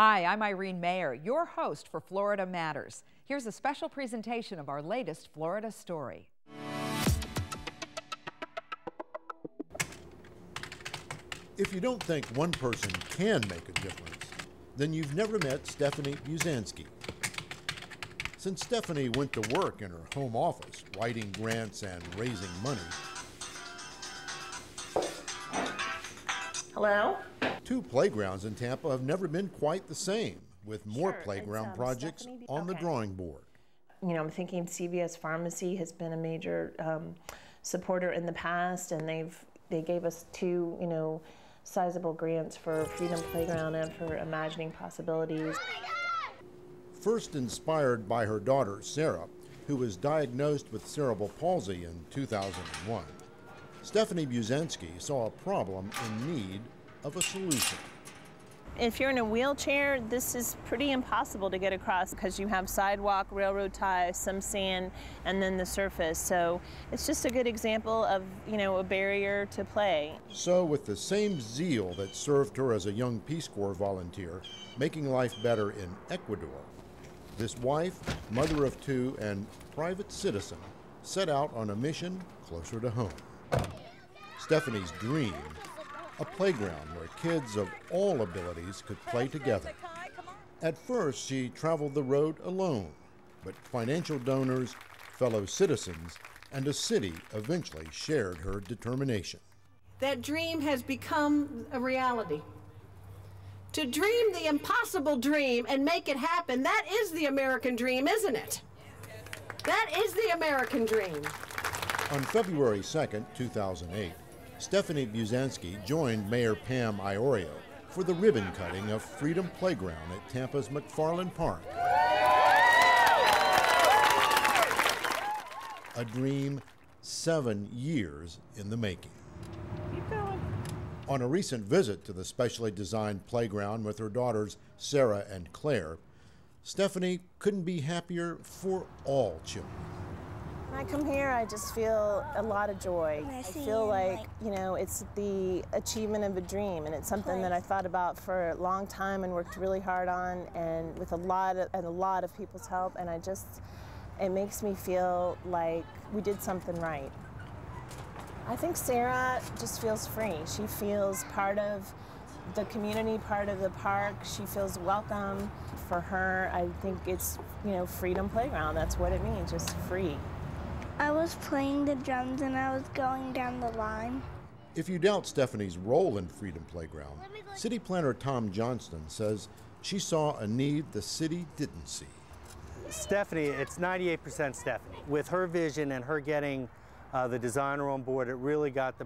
Hi, I'm Irene Mayer, your host for Florida Matters. Here's a special presentation of our latest Florida story. If you don't think one person can make a difference, then you've never met Stefani Busansky. Since Stefani went to work in her home office, writing grants and raising money, Hello? two playgrounds in Tampa have never been quite the same, with more playground projects Stefani. on the drawing board. You know, I'm thinking CVS Pharmacy has been a major supporter in the past, and they gave us two, sizable grants for Freedom Playground and for Imagining Possibilities. First inspired by her daughter, Sarah, who was diagnosed with cerebral palsy in 2001, Stefani Busansky saw a problem in need of a solution. If you're in a wheelchair, this is pretty impossible to get across because you have sidewalk, railroad ties, some sand, and then the surface. So it's just a good example of, a barrier to play. So with the same zeal that served her as a young Peace Corps volunteer, making life better in Ecuador, this wife, mother of two, and private citizen set out on a mission closer to home. Stefani's dream, a playground where kids of all abilities could play together. At first, she traveled the road alone, but financial donors, fellow citizens, and a city eventually shared her determination. That dream has become a reality. To dream the impossible dream and make it happen, that is the American dream, isn't it? That is the American dream. On February 2nd, 2008, Stefani Busansky joined Mayor Pam Iorio for the ribbon cutting of Freedom Playground at Tampa's McFarland Park. A dream 7 years in the making. Keep going. On a recent visit to the specially designed playground with her daughters Sarah and Claire, Stefani couldn't be happier for all children. When I come here, I just feel a lot of joy. I feel like, it's the achievement of a dream, and it's something that I thought about for a long time and worked really hard on, and with a lot of people's help, and it makes me feel like we did something right. I think Sarah just feels free. She feels part of the community, part of the park. She feels welcome. For her, I think it's, Freedom Playground. That's what it means, just free. I was playing the drums and I was going down the line. If you doubt Stefani's role in Freedom Playground, City Planner Tom Johnston says she saw a need the city didn't see. Stefani, it's 98% Stefani. With her vision and her getting the designer on board, it really got the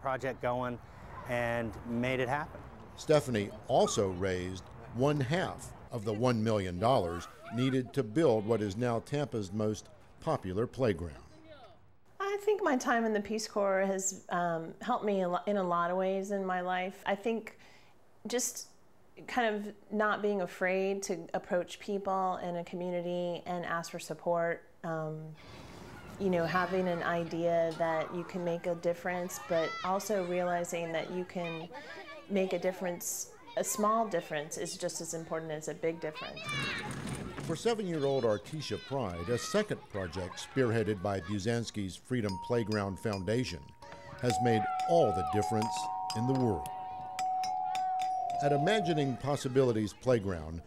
project going and made it happen. Stefani also raised 1/2 of the $1 million needed to build what is now Tampa's most popular playground. I think my time in the Peace Corps has helped me in a lot of ways in my life. I think just kind of not being afraid to approach people in a community and ask for support. Having an idea that you can make a difference, but also realizing that you can make a difference. A small difference is just as important as a big difference. For 7-year-old Artisha Pride, a second project spearheaded by Busansky's Freedom Playground Foundation has made all the difference in the world. At Imagining Possibilities Playground,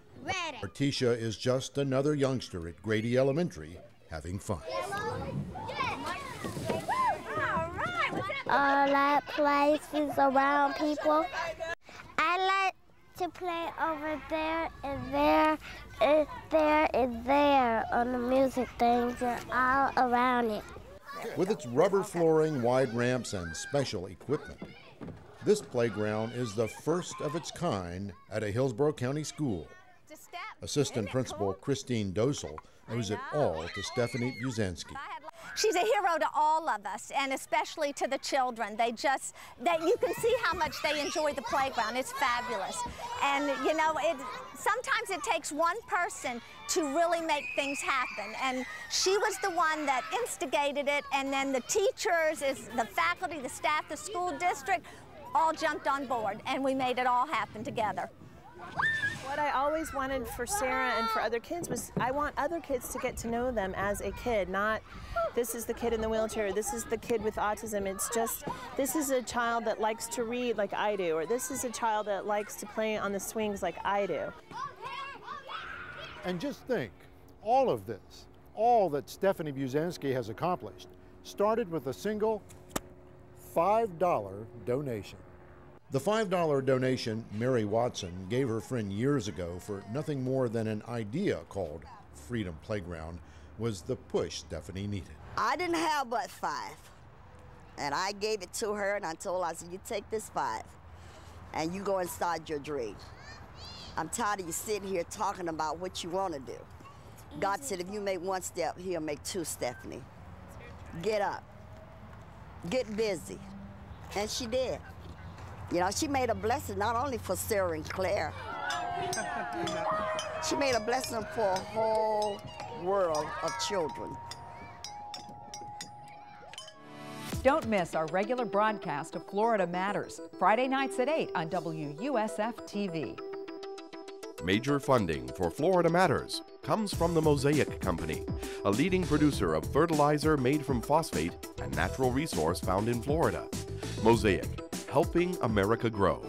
Artisha is just another youngster at Grady Elementary having fun. I like places around people. I like to play over there and there and there and there on the music things and all around it. With its rubber flooring, wide ramps, and special equipment, this playground is the first of its kind at a Hillsborough County school. Assistant Principal Christine Dosel owes it all to Stefani Busansky. She's a hero to all of us, and especially to the children. That you can see how much they enjoy the playground. It's fabulous. And sometimes it takes one person to really make things happen. And she was the one that instigated it, and then the teachers, the faculty, the staff, the school district, all jumped on board, and we made it all happen together. What I always wanted for Sarah and for other kids was I want other kids to get to know them as a kid, not this is the kid in the wheelchair, this is the kid with autism. It's just, this is a child that likes to read like I do, or this is a child that likes to play on the swings like I do. And just think, all of this, all that Stefani Busansky has accomplished, started with a single $5 donation. The $5 donation Mary Watson gave her friend years ago for nothing more than an idea called Freedom Playground was the push Stefani needed. I didn't have but 5, and I gave it to her, and I told her, I said, you take this 5, and you go and start your dream. I'm tired of you sitting here talking about what you want to do. God said if you make 1 step, he'll make 2, Stefani. Get up. Get busy. And she did. You know, she made a blessing not only for Sarah and Claire. She made a blessing for a whole world of children. Don't miss our regular broadcast of Florida Matters, Friday nights at 8 on WUSF-TV. Major funding for Florida Matters comes from the Mosaic Company, a leading producer of fertilizer made from phosphate and natural resource found in Florida. Mosaic, helping America grow.